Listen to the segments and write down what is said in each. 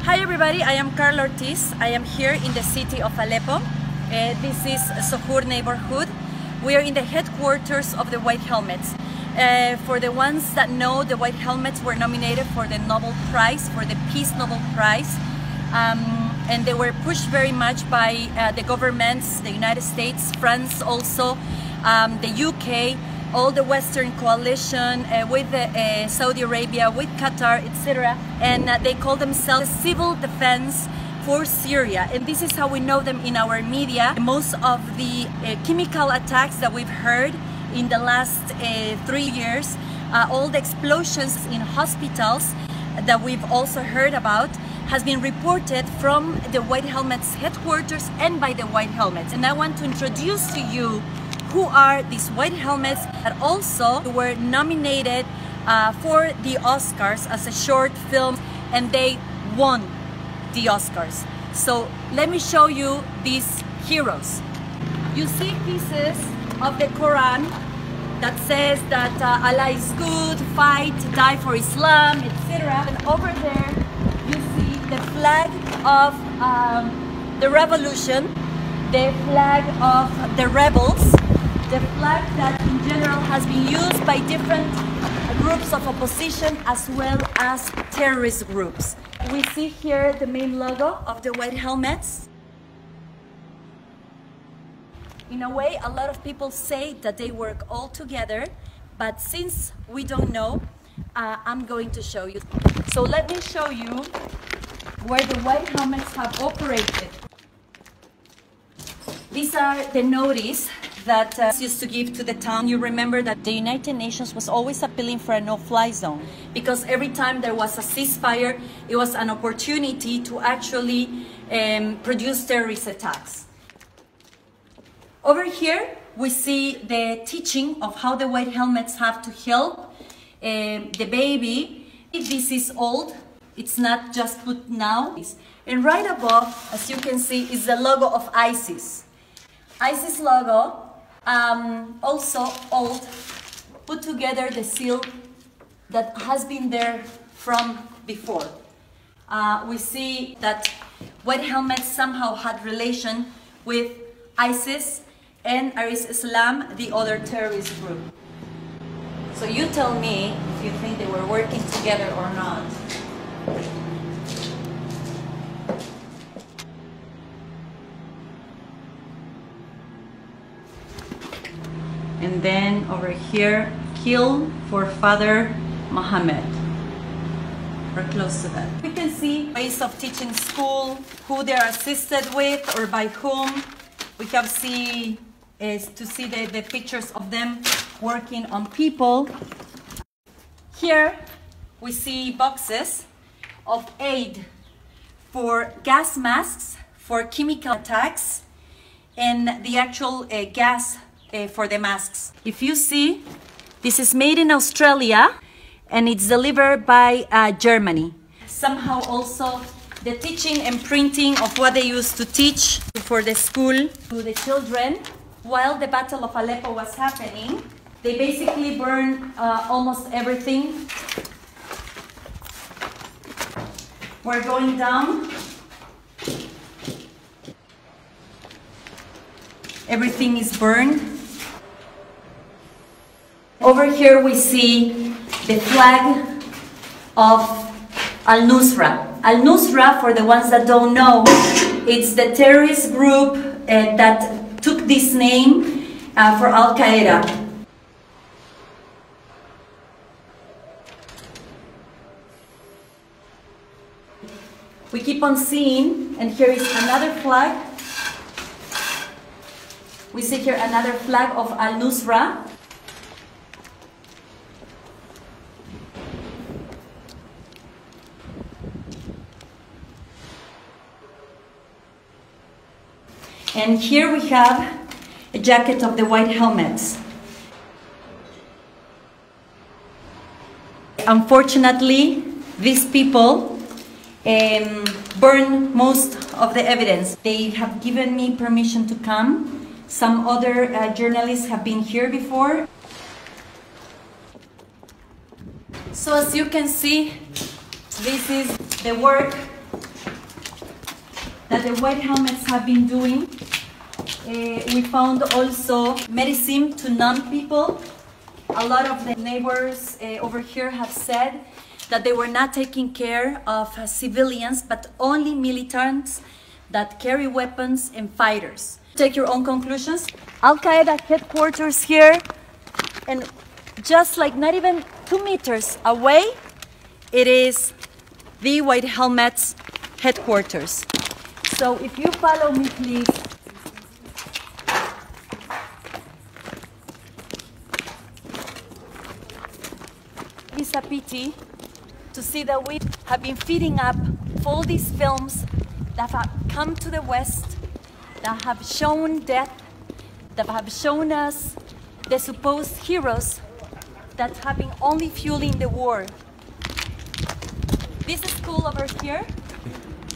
Hi everybody, I am Carla Ortiz. I am here in the city of Aleppo. This is Sohur neighborhood. We are in the headquarters of the White Helmets. For the ones that know, the White Helmets were nominated for the Nobel Prize, for the Peace Nobel Prize. And they were pushed very much by the governments, the United States, France also, the UK, all the Western coalition with Saudi Arabia, with Qatar, etc. And they call themselves Civil Defense for Syria. And this is how we know them in our media. Most of the chemical attacks that we've heard in the last 3 years, all the explosions in hospitals that we've also heard about, has been reported from the White Helmets headquarters and by the White Helmets. And I want to introduce to you who are these White Helmets that also were nominated for the Oscars as a short film, and they won the Oscars. So let me show you these heroes. You see pieces of the Quran that says that Allah is good, fight, die for Islam, etc. And over there you see the flag of the revolution, the flag of the rebels, the flag that in general has been used by different groups of opposition as well as terrorist groups. We see here the main logo of the White Helmets. In a way, a lot of people say that they work all together, but since we don't know, I'm going to show you. So let me show you where the White Helmets have operated. These are the notice that used to give to the town. You remember that the United Nations was always appealing for a no-fly zone, because every time there was a ceasefire, it was an opportunity to actually produce terrorist attacks. Over here, we see the teaching of how the White Helmets have to help the baby. This is old, it's not just put now. And right above, as you can see, is the logo of ISIS. ISIS logo, also old, put together the seal that has been there from before. We see that White Helmets somehow had relation with ISIS and Islam, the other terrorist group. So you tell me if you think they were working together or not. And then over here, kill for Father Muhammad. We're close to that. We can see ways of teaching school, who they are assisted with or by whom. We can see the pictures of them working on people. Here we see boxes of aid for gas masks, for chemical attacks, and the actual gas for the masks. If you see, this is made in Australia and it's delivered by Germany. Somehow also the teaching and printing of what they used to teach for the school to the children. While the Battle of Aleppo was happening, they basically burned almost everything. We're going down. Everything is burned. Over here we see the flag of Al-Nusra. Al-Nusra, for the ones that don't know, it's the terrorist group that took this name for Al-Qaeda. We keep on seeing, and here is another flag. We see here another flag of Al-Nusra. And here we have a jacket of the White Helmets. Unfortunately, these people burn most of the evidence. They have given me permission to come. Some other journalists have been here before. So as you can see, this is the work that the White Helmets have been doing. We found also medicine to numb people. A lot of the neighbors over here have said that they were not taking care of civilians, but only militants that carry weapons and fighters. Take your own conclusions. Al-Qaeda headquarters here, and just like not even 2 meters away, it is the White Helmets headquarters. So if you follow me, please. It's a pity to see that we have been feeding up all these films that have come to the West, that have shown death, that have shown us the supposed heroes that have been only fueling the war. This school over here,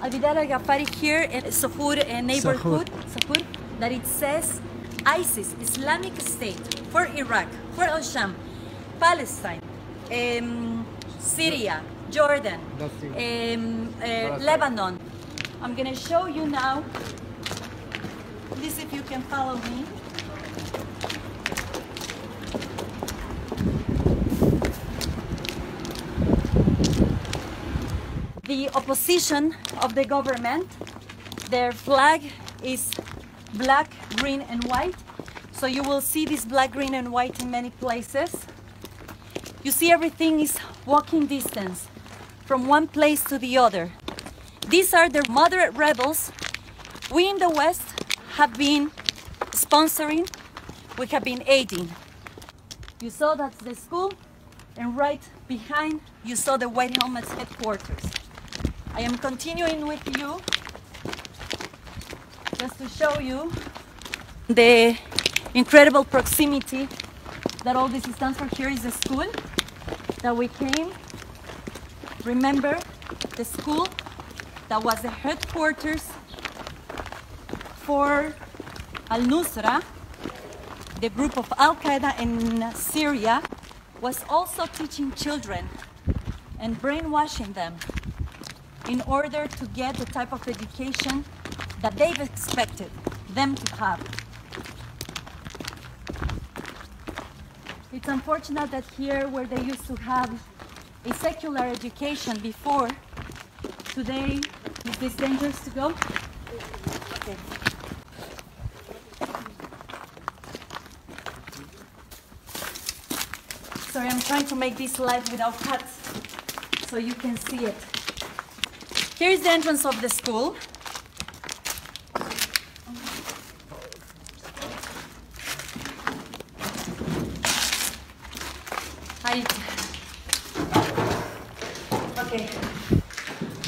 Al-Bidal al-Ghaffari here in Sohur neighborhood, Sohur, that it says ISIS, Islamic State, for Iraq, for Al-Sham, Palestine, Syria, Jordan, Lebanon. I'm gonna show you now. Please, if you can follow me. The opposition of the government, their flag is black, green, and white. So you will see this black, green, and white in many places. You see everything is walking distance from one place to the other. These are the moderate rebels we in the West have been sponsoring, we have been aiding. You saw that's the school, and right behind you saw the White Helmets headquarters. I am continuing with you just to show you the incredible proximity that all this stands for. Here is the school that we came. Remember, the school that was the headquarters for Al-Nusra, the group of Al-Qaeda in Syria, was also teaching children and brainwashing them in order to get the type of education that they've expected them to have. It's unfortunate that here, where they used to have a secular education before, today, is this dangerous to go? Okay. Sorry, I'm trying to make this live without cuts so you can see it. Here is the entrance of the school. Okay.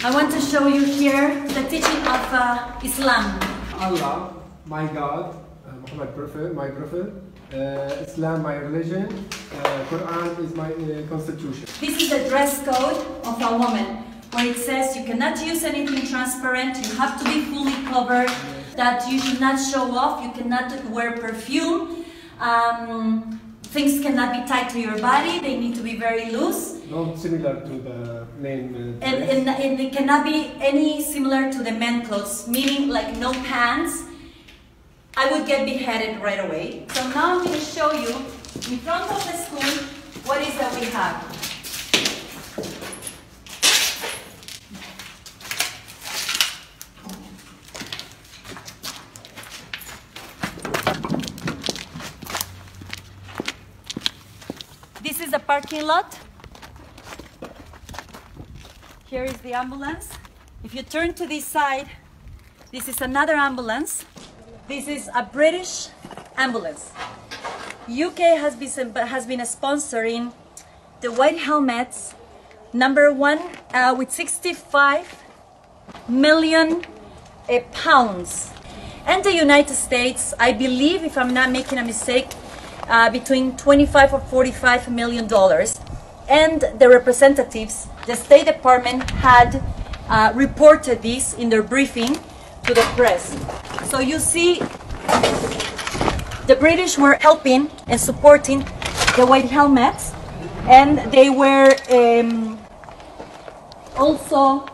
I want to show you here the teaching of Islam. Allah, my God, Muhammad Prophet, my Prophet, Islam, my religion, Quran is my constitution. This is the dress code of a woman, where it says you cannot use anything transparent, you have to be fully covered, that you should not show off, you cannot wear perfume, things cannot be tied to your body, they need to be very loose. Not similar to the name. And it cannot be any similar to the men clothes, meaning like no pants. I would get beheaded right away. So now I'm going to show you in front of the school what is that we have. This is the parking lot. Here is the ambulance. If you turn to this side, this is another ambulance. This is a British ambulance. UK has been sponsoring the White Helmets, #1 with 65 million pounds. And the United States, I believe, if I'm not making a mistake, between 25 or 45 million dollars. And the representatives, the State Department had reported this in their briefing to the press. So you see, the British were helping and supporting the White Helmets, and they were also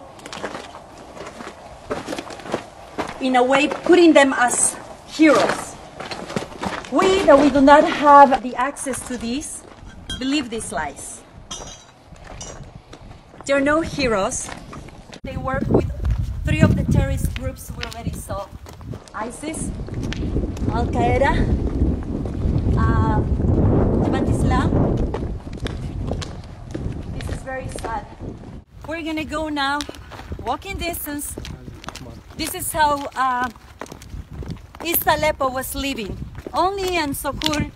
in a way, putting them as heroes. We, that we do not have the access to these, believe these lies. They're no heroes. They work with 3 of the terrorist groups we already saw. ISIS, Al-Qaeda, Jamaat Islam. This is very sad. We're gonna go now, walking distance. This is how East Aleppo was living. Only in Sokhur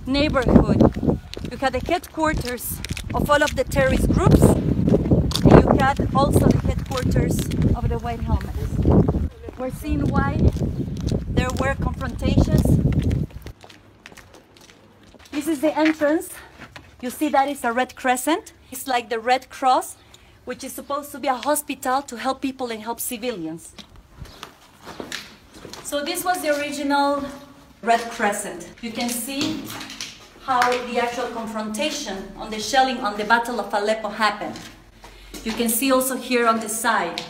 neighborhood. You had the headquarters of all of the terrorist groups. And you had also the headquarters of the White Helmets. We're seeing why there were confrontations. This is the entrance. You see that is a red crescent. It's like the Red Cross, which is supposed to be a hospital to help people and help civilians. So this was the original Red Crescent. You can see how the actual confrontation on the shelling on the Battle of Aleppo happened. You can see also here on the side.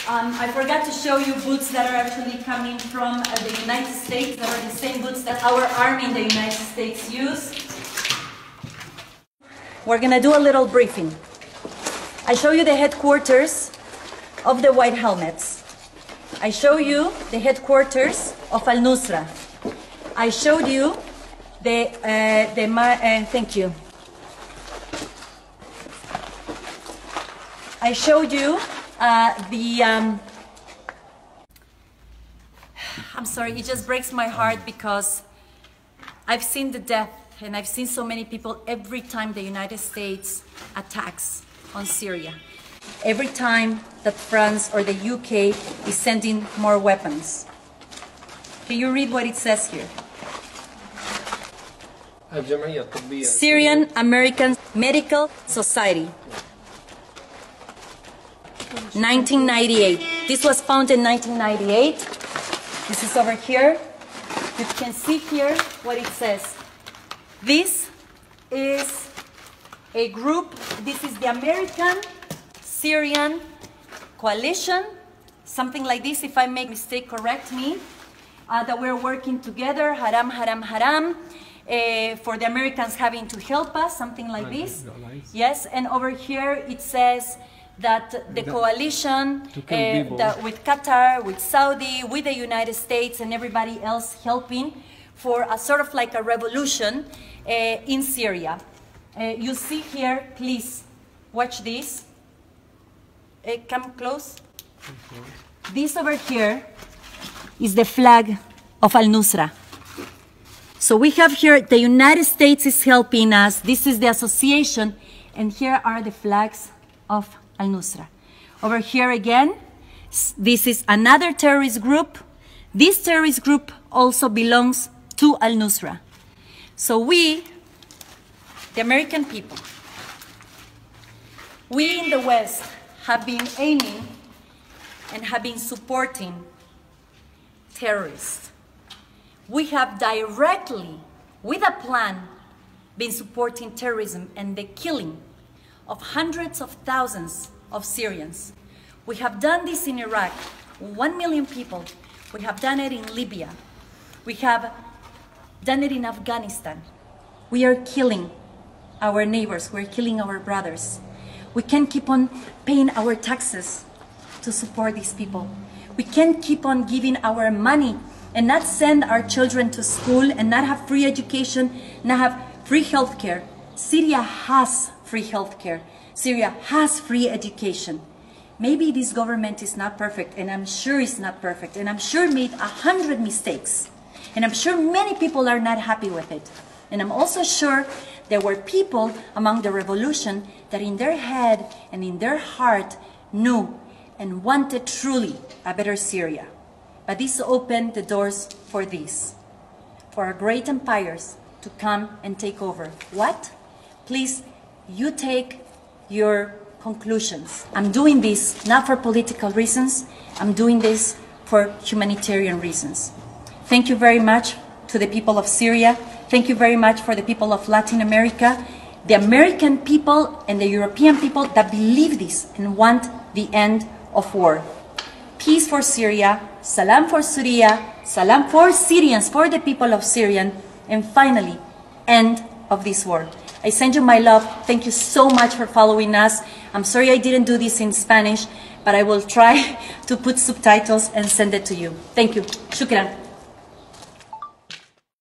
I forgot to show you boots that are actually coming from the United States, that are the same boots that our army in the United States use. We're gonna do a little briefing. I show you the headquarters of the White Helmets. I show you the headquarters of Al-Nusra. I showed you thank you. I showed you I'm sorry, it just breaks my heart because I've seen the death and I've seen so many people every time the United States attacks on Syria. Every time that France or the UK is sending more weapons. Can you read what it says here? Syrian American Medical Society. 1998. This was founded in 1998. This is over here. You can see here what it says. This is a group, this is the American Syrian Coalition, something like this. If I make a mistake, correct me. That we're working together, haram, haram, haram, for the Americans having to help us, something like this. Yes, and over here it says that the coalition with Qatar, with Saudi, with the United States and everybody else helping for a sort of like a revolution in Syria. You see here, please watch this. Come close. This over here is the flag of Al-Nusra. So we have here, the United States is helping us. This is the association, and here are the flags of Al-Nusra. Over here again, this is another terrorist group. This terrorist group also belongs to Al-Nusra. So we, the American people, we in the West have been aiming and have been supporting terrorists. We have directly, with a plan, been supporting terrorism and the killing of hundreds of thousands of Syrians. We have done this in Iraq, 1 million people. We have done it in Libya. We have done it in Afghanistan. We are killing our neighbors. We're killing our brothers. We can't keep on paying our taxes to support these people. We can't keep on giving our money and not send our children to school and not have free education, not have free health care. Syria has free health care. Syria has free education. Maybe this government is not perfect, and I'm sure it's not perfect, and I'm sure made 100 mistakes. And I'm sure many people are not happy with it. And I'm also sure there were people among the revolution that in their head and in their heart knew and wanted truly a better Syria. But this opened the doors for this, for our great empires to come and take over. What? Please, you take your conclusions. I'm doing this not for political reasons. I'm doing this for humanitarian reasons. Thank you very much to the people of Syria. Thank you very much for the people of Latin America. the American people and the European people that believe this and want the end of war. Peace for Syria, salam for Syria, salam for Syrians, for the people of Syria, and finally, end of this war. I send you my love. Thank you so much for following us. I'm sorry I didn't do this in Spanish, but I will try to put subtitles and send it to you. Thank you. Shukran.